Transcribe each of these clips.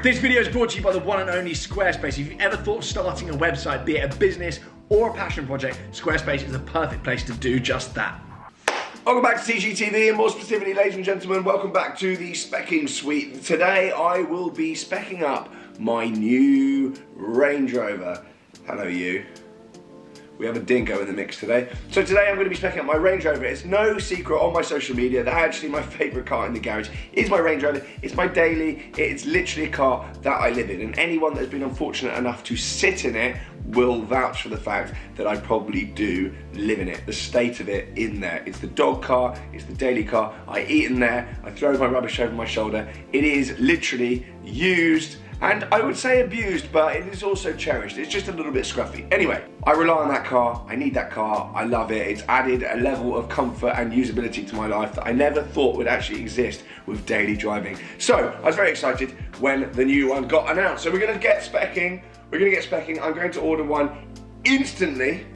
This video is brought to you by the one and only Squarespace. If you've ever thought of starting a website, be it a business or a passion project, Squarespace is the perfect place to do just that. Welcome back to TGTV, and more specifically, ladies and gentlemen, welcome back to the Speccing Suite. Today I will be speccing up my new Range Rover. Hello you. We have a dingo in the mix today. So today I'm going to be speccing up my Range Rover. It's no secret on my social media that actually my favourite car in the garage is my Range Rover. It's my daily, it's literally a car that I live in, and anyone that's been unfortunate enough to sit in it will vouch for the fact that I probably do live in it. The state of it in there. It's the dog car, it's the daily car. I eat in there, I throw my rubbish over my shoulder. It is literally used, and I would say abused, but it is also cherished. It's just a little bit scruffy. Anyway, I rely on that car, I need that car, I love it. It's added a level of comfort and usability to my life that I never thought would actually exist with daily driving. So, I was very excited when the new one got announced. So we're gonna get speccing, I'm going to order one instantly,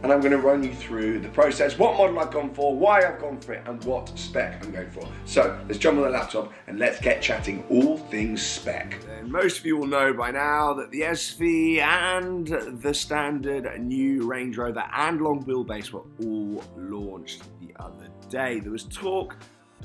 and I'm going to run you through the process, what model I've gone for, why I've gone for it, and what spec I'm going for. So let's jump on the laptop and let's get chatting all things spec. And most of you will know by now that the SV and the standard new Range Rover and long wheelbase were all launched the other day. There was talk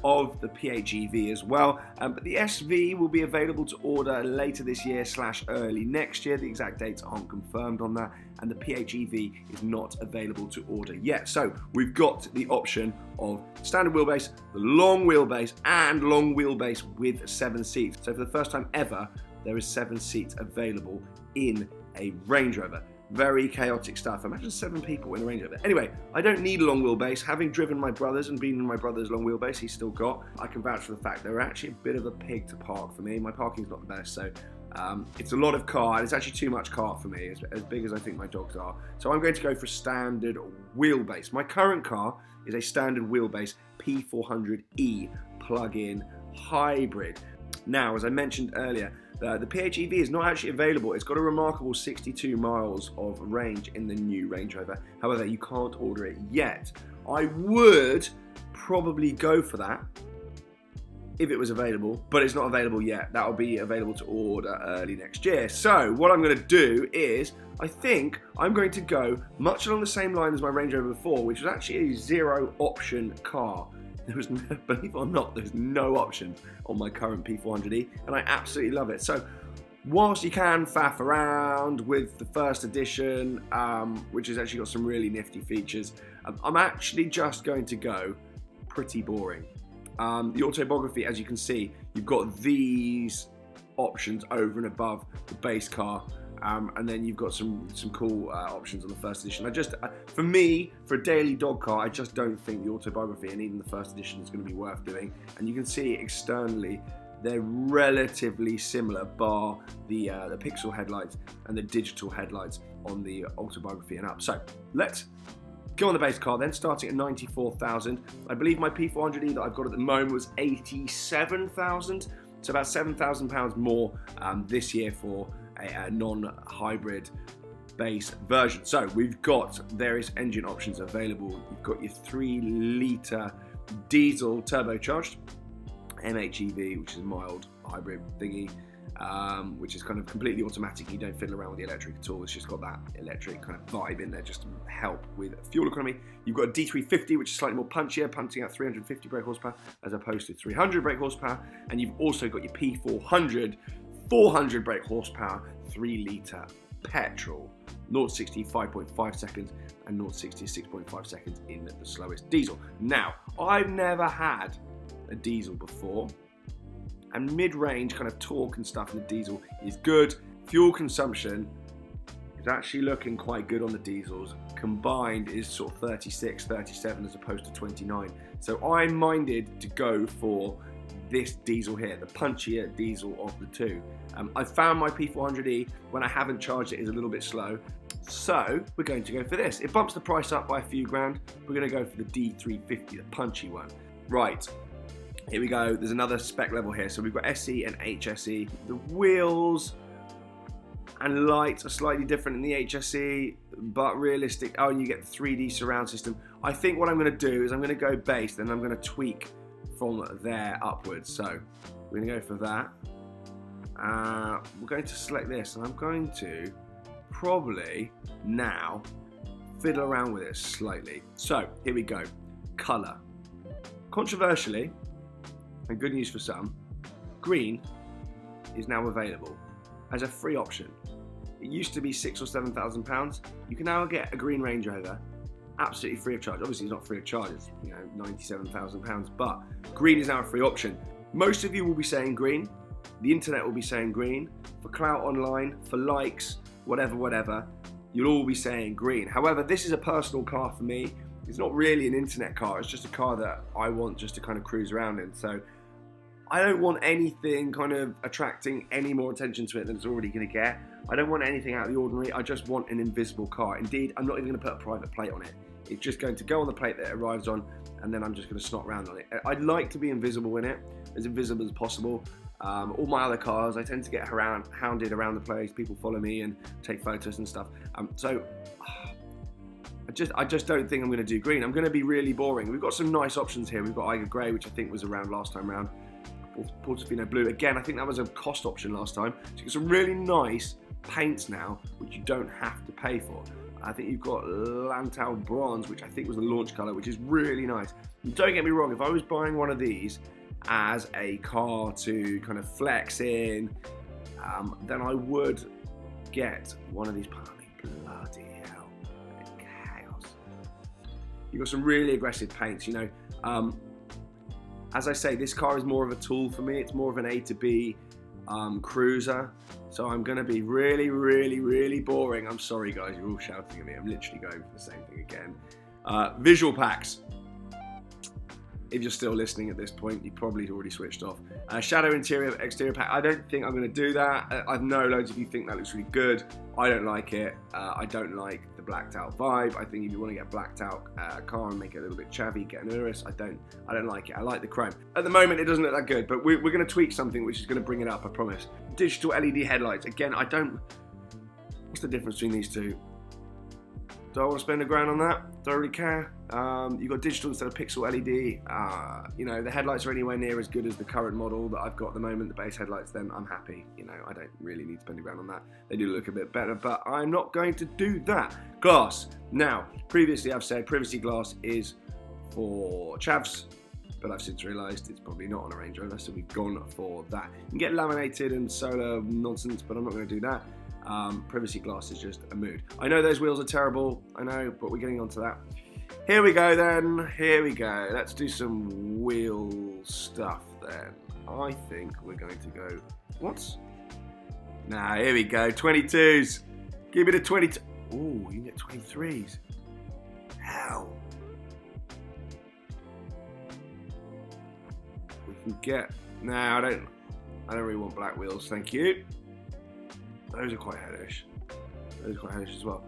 of the PHEV as well, but the SV will be available to order later this year / early next year. The exact dates aren't confirmed on that, and the PHEV is not available to order yet. So we've got the option of standard wheelbase, the long wheelbase, and long wheelbase with 7 seats. So for the first time ever, there is 7 seats available in a Range Rover. Very chaotic stuff. Imagine 7 people in a Range Rover. Anyway, I don't need a long wheelbase. Having driven my brother's and been in my brother's long wheelbase, he's still got, I can vouch for the fact they're actually a bit of a pig to park for me. My parking's not the best, so it's a lot of car. It's actually too much car for me, as big as I think my dogs are. So I'm going to go for standard wheelbase. My current car is a standard wheelbase P400e plug-in hybrid. Now, as I mentioned earlier, the PHEV is not actually available. It's got a remarkable 62 miles of range in the new Range Rover. However, you can't order it yet. I would probably go for that if it was available, but it's not available yet. That'll be available to order early next year. So what I'm going to do is, I think I'm going to go much along the same line as my Range Rover before, which was actually a 0 option car. There was no, believe it or not, there's no option on my current P400e, and I absolutely love it. So, whilst you can faff around with the first edition, which has actually got some really nifty features, I'm actually just going to go pretty boring. The autobiography, as you can see, you've got these options over and above the base car. And then you've got some cool options on the first edition. For me, for a daily dog car, I just don't think the autobiography and even the first edition is going to be worth doing. And you can see externally, they're relatively similar, bar the pixel headlights and the digital headlights on the autobiography and up. So let's go on the base car then, starting at 94,000. I believe my P400e that I've got at the moment was 87,000. So about £7,000 more this year for a non-hybrid base version. So we've got various engine options available. You've got your 3-litre diesel turbocharged MHEV, which is a mild hybrid thingy, which is kind of completely automatic. You don't fiddle around with the electric at all. It's just got that electric kind of vibe in there just to help with fuel economy. You've got a D350, which is slightly more punchier, punching out 350 brake horsepower as opposed to 300 brake horsepower. And you've also got your P400 400 brake horsepower, 3-litre petrol, 0-60 5.5 seconds, and 0-60 6.5 seconds in the slowest diesel. Now, I've never had a diesel before, and mid-range kind of torque and stuff in the diesel is good. Fuel consumption is actually looking quite good on the diesels. Combined is sort of 36, 37 as opposed to 29. So I'm minded to go for this diesel here, the punchier diesel of the two. I found my P400e, when I haven't charged it, is a little bit slow. So we're going to go for this. It bumps the price up by a few grand. We're going to go for the D350, the punchy one. Right, here we go. There's another spec level here. So we've got SE and HSE. The wheels and lights are slightly different in the HSE, but realistic. Oh, and you get the 3D surround system. I think what I'm going to do is I'm going to go base, then I'm going to tweak from there upwards. So we're going to go for that. We're going to select this, and I'm going to probably now fiddle around with it slightly. So here we go. Colour. Controversially, and good news for some, green is now available as a free option. It used to be £6,000 or £7,000. You can now get a green Range Rover absolutely free of charge. Obviously, it's not free of charge. It's £97,000, but green is now a free option. Most of you will be saying green. The internet will be saying green. For clout online, for likes, whatever, you'll all be saying green. However, this is a personal car for me. It's not really an internet car. It's just a car that I want just to kind of cruise around in. So I don't want anything kind of attracting any more attention to it than it's already going to get. I don't want anything out of the ordinary. I just want an invisible car. Indeed, I'm not even going to put a private plate on it. It's just going to go on the plate that it arrives on, and then I'm just going to snot around on it. I'd like to be invisible in it, as invisible as possible. All my other cars, I tend to get hounded around the place. People follow me and take photos and stuff. So I just don't think I'm going to do green. I'm going to be really boring. We've got some nice options here. We've got Eiger Grey, which I think was around last time round. Portofino Blue. Again, I think that was a cost option last time. So you've got some really nice paints now, which you don't have to pay for. I think you've got Lantau Bronze, which I think was the launch colour, which is really nice. And don't get me wrong, if I was buying one of these as a car to kind of flex in, then I would get one of these. Bloody hell, chaos. You've got some really aggressive paints, you know. As I say, this car is more of a tool for me. It's more of an A to B cruiser. So I'm going to be really boring. I'm sorry, guys. You're all shouting at me. I'm literally going for the same thing again. Visual packs. If you're still listening at this point, you probably already switched off. Shadow interior, exterior pack. I don't think I'm going to do that. I know loads of you think that looks really good. I don't like it. I don't like the blacked out vibe. I think if you want to get a blacked out car and make it a little bit chavvy, get an Urus. I don't like it. I like the chrome. At the moment, it doesn't look that good, but we're going to tweak something which is going to bring it up, I promise. Digital LED headlights. Again, what's the difference between these two? Do I want to spend £1,000 on that? Do I really care? You've got digital instead of pixel LED. You know, the headlights are anywhere near as good as the current model that I've got at the moment, the base headlights, then I'm happy. You know, I don't really need to spend £1,000 on that. They do look a bit better, but I'm not going to do that. Glass. Now, previously I've said privacy glass is for chavs, but I've since realised it's probably not on a Range Rover, so we've gone for that. You can get laminated and solar nonsense, but I'm not going to do that. Privacy glass is just a mood. I know those wheels are terrible, I know, but we're getting onto that. Here we go then, here we go. Let's do some wheel stuff then. I think we're going to go, what? Nah, here we go, 22s. Give me the 22. Ooh, you can get 23s. Hell. We can get, nah, I don't really want black wheels, thank you. Those are quite hellish. Those are quite hellish as well.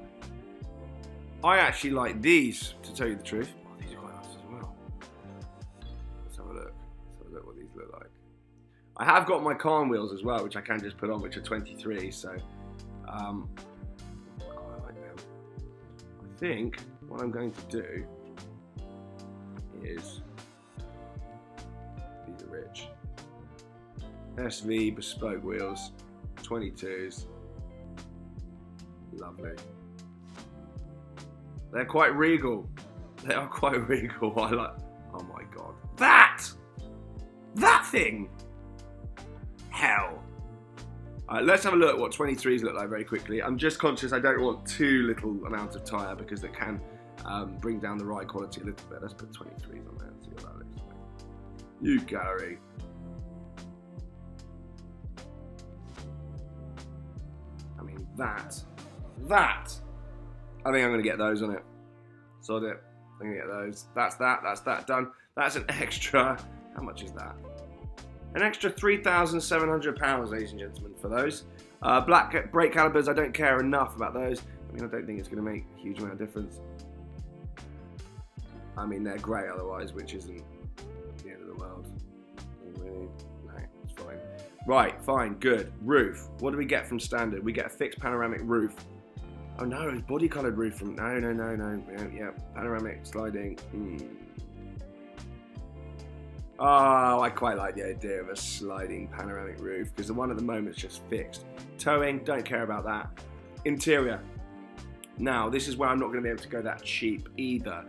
I actually like these, to tell you the truth. Oh, these are quite nice as well. Let's have a look. Let's have a look what these look like. I have got my Carn wheels as well, which I can just put on, which are 23, so I like them. I think what I'm going to do is, these are rich. SV bespoke wheels, 22s. Lovely. They're quite regal. They are quite regal. I like. Oh my god. That thing. Hell. Alright, let's have a look at what 23s look like very quickly. I'm just conscious I don't want too little amount of tyre because that can bring down the ride quality a little bit. Let's put 23s on there and see what that looks like. You gallery. I mean, that. I think I'm going to get those on it. Sod it. I'm going to get those. That's that done. That's an extra, how much is that? An extra £3,700, ladies and gentlemen, for those. Black brake calipers, I don't care enough about those. I mean, I don't think it's going to make a huge amount of difference. I mean, they're grey otherwise, which isn't the end of the world. Really? No, it's fine. Right, fine, good. Roof. What do we get from standard? We get a fixed panoramic roof. Oh no, it's body coloured roof from, no. Yeah, panoramic, sliding. Oh, I quite like the idea of a sliding panoramic roof because the one at the moment is just fixed. Towing, don't care about that. Interior. Now, this is where I'm not going to be able to go that cheap either.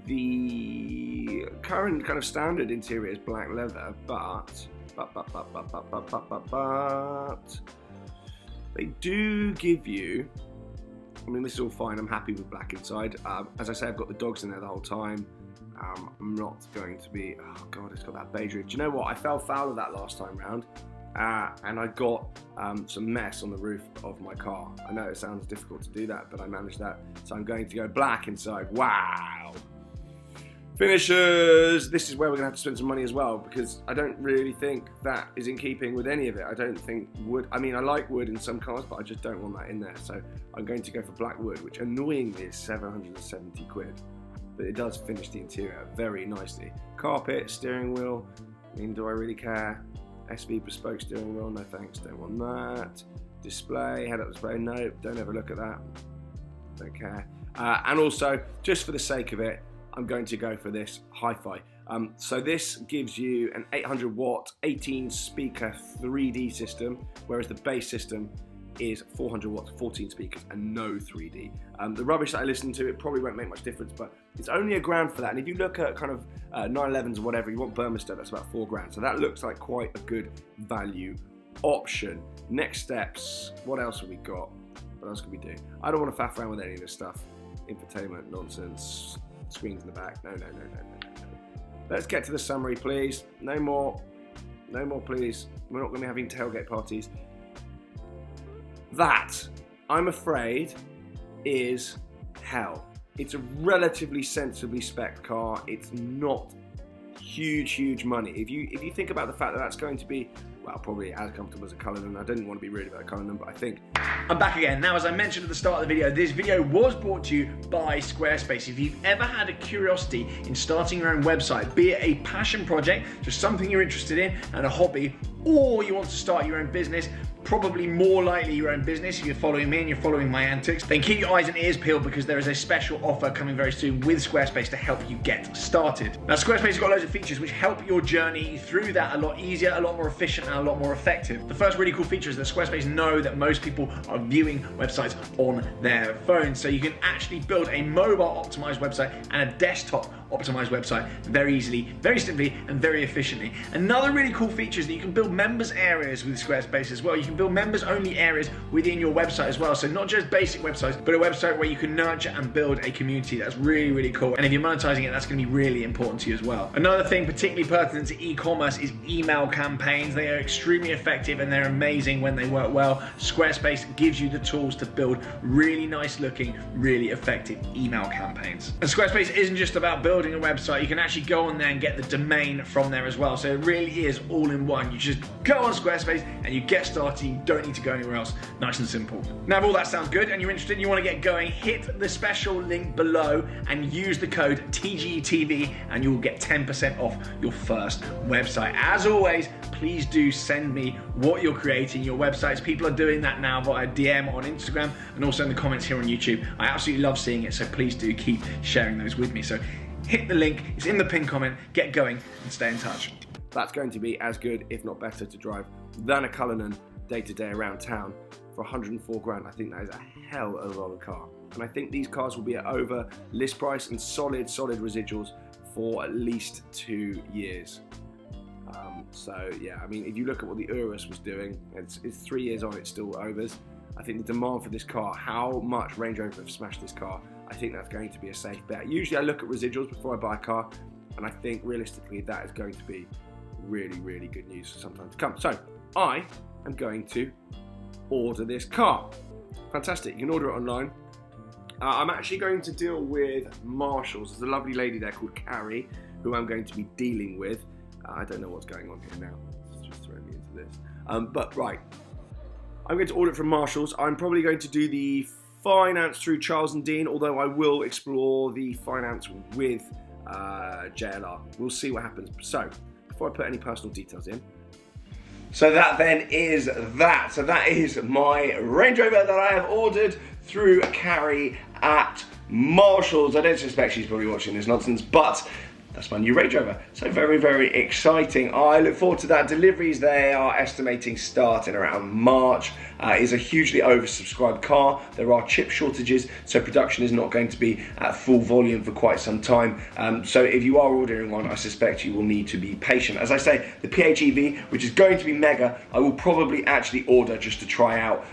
The current kind of standard interior is black leather, but they do give you, I mean, this is all fine. I'm happy with black inside. As I say, I've got the dogs in there the whole time. I'm not going to be, oh God, it's got that beige roof. Do you know what? I fell foul of that last time round. And I got some mess on the roof of my car. I know it sounds difficult to do that, but I managed that. So I'm going to go black inside. Wow. Finishers. This is where we're going to have to spend some money as well, because I don't really think that is in keeping with any of it. I don't think wood, I mean, I like wood in some cars, but I just don't want that in there. So I'm going to go for black wood, which annoyingly is 770 quid. But it does finish the interior very nicely. Carpet, steering wheel. I mean, do I really care? SV bespoke steering wheel, no thanks, don't want that. Display, head-up display, no, don't ever look at that. Don't care. And also, just for the sake of it, I'm going to go for this hi-fi. So this gives you an 800 watt, 18 speaker 3D system, whereas the base system is 400 watts, 14 speakers, and no 3D. The rubbish that I listen to, it probably won't make much difference, but it's only £1,000 for that. And if you look at kind of 911s or whatever, you want Burmester, that's about £4,000. So that looks like quite a good value option. Next steps, what else have we got? What else can we do? I don't want to faff around with any of this stuff. Infotainment, nonsense, screens in the back. No. Let's get to the summary, please. No more, please. We're not going to be having tailgate parties. That, I'm afraid, is hell. It's a relatively sensibly spec'd car. It's not huge money. If you think about the fact that that's going to be, well, probably as comfortable as a Cullinan. I didn't want to be rude about a Cullinan, but I think... I'm back again. Now, as I mentioned at the start of the video, this video was brought to you by Squarespace. If you've ever had a curiosity in starting your own website, be it a passion project, just something you're interested in, and a hobby, or you want to start your own business, probably more likely your own business if you're following me and you're following my antics, then keep your eyes and ears peeled because there is a special offer coming very soon with Squarespace to help you get started. Now, Squarespace has got loads of features which help your journey through that a lot easier, a lot more efficient, and a lot more effective. The first really cool feature is that Squarespace know that most people are viewing websites on their phones, so you can actually build a mobile optimized website and a desktop optimized website very easily, very simply, and very efficiently. Another really cool feature is that you can build members areas with Squarespace as well. You can build members only areas within your website as well. So not just basic websites, but a website where you can nurture and build a community. That's really cool. And if you're monetizing it, that's going to be really important to you as well. Another thing particularly pertinent to e-commerce is email campaigns. They are extremely effective and they're amazing when they work well. Squarespace gives you the tools to build really nice looking, really effective email campaigns. And Squarespace isn't just about building a website. You can actually go on there and get the domain from there as well. So it really is all in one. You just go on Squarespace and you get started. You don't need to go anywhere else. Nice and simple. Now, if all that sounds good and you're interested and you want to get going, hit the special link below and use the code TGTV and you'll get 10% off your first website. As always, please do send me what you're creating, your websites. People are doing that now via DM on Instagram and also in the comments here on YouTube. I absolutely love seeing it, so please do keep sharing those with me. So hit the link, it's in the pinned comment, get going and stay in touch. That's going to be as good, if not better, to drive than a Cullinan day to day around town for 104 grand. I think that is a hell of a lot of car. And I think these cars will be at over list price and solid residuals for at least 2 years. So yeah, I mean, if you look at what the Urus was doing, it's 3 years on, it's still overs. I think the demand for this car, how much Range Rover have smashed this car, I think that's going to be a safe bet. Usually I look at residuals before I buy a car, and I think realistically that is going to be really good news for some time to come. So I am going to order this car. Fantastic, you can order it online. I'm actually going to deal with Marshalls. There's a lovely lady there called Carrie who I'm going to be dealing with. I don't know what's going on here now. It's just throwing me into this. But right, I'm going to order it from Marshalls. I'm probably going to do the finance through Charles and Dean, although I will explore the finance with JLR. We'll see what happens. So, before I put any personal details in. So that then is that. So that is my Range Rover that I have ordered through Carrie at Marshalls. I don't suspect she's probably watching this nonsense, but that's my new Range Rover. So very, very exciting. I look forward to that. Deliveries, they are estimating start in around March. It is a hugely oversubscribed car. There are chip shortages, so production is not going to be at full volume for quite some time. So if you are ordering one, I suspect you will need to be patient. As I say, the PHEV, which is going to be mega, I will probably actually order just to try out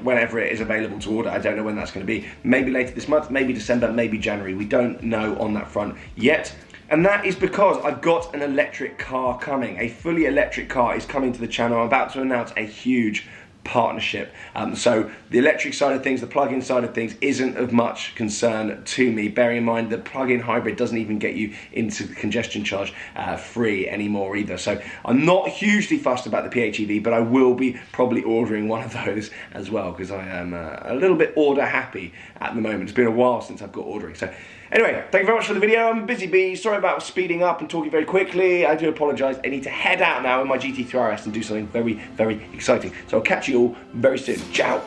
whenever it is available to order. I don't know when that's going to be. Maybe later this month, maybe December, maybe January. We don't know on that front yet. And that is because I've got an electric car coming. A fully electric car is coming to the channel. I'm about to announce a huge partnership. So the electric side of things, the plug-in side of things isn't of much concern to me. Bearing in mind the plug-in hybrid doesn't even get you into the congestion charge free anymore either. So I'm not hugely fussed about the PHEV, but I will be probably ordering one of those as well, because I am a little bit order happy at the moment. It's been a while since I've got ordering. So anyway, thank you very much for the video. I'm a busy bee. Sorry about speeding up and talking very quickly. I do apologise. I need to head out now in my GT3 RS and do something very, very exciting. So I'll catch you all very soon. Ciao.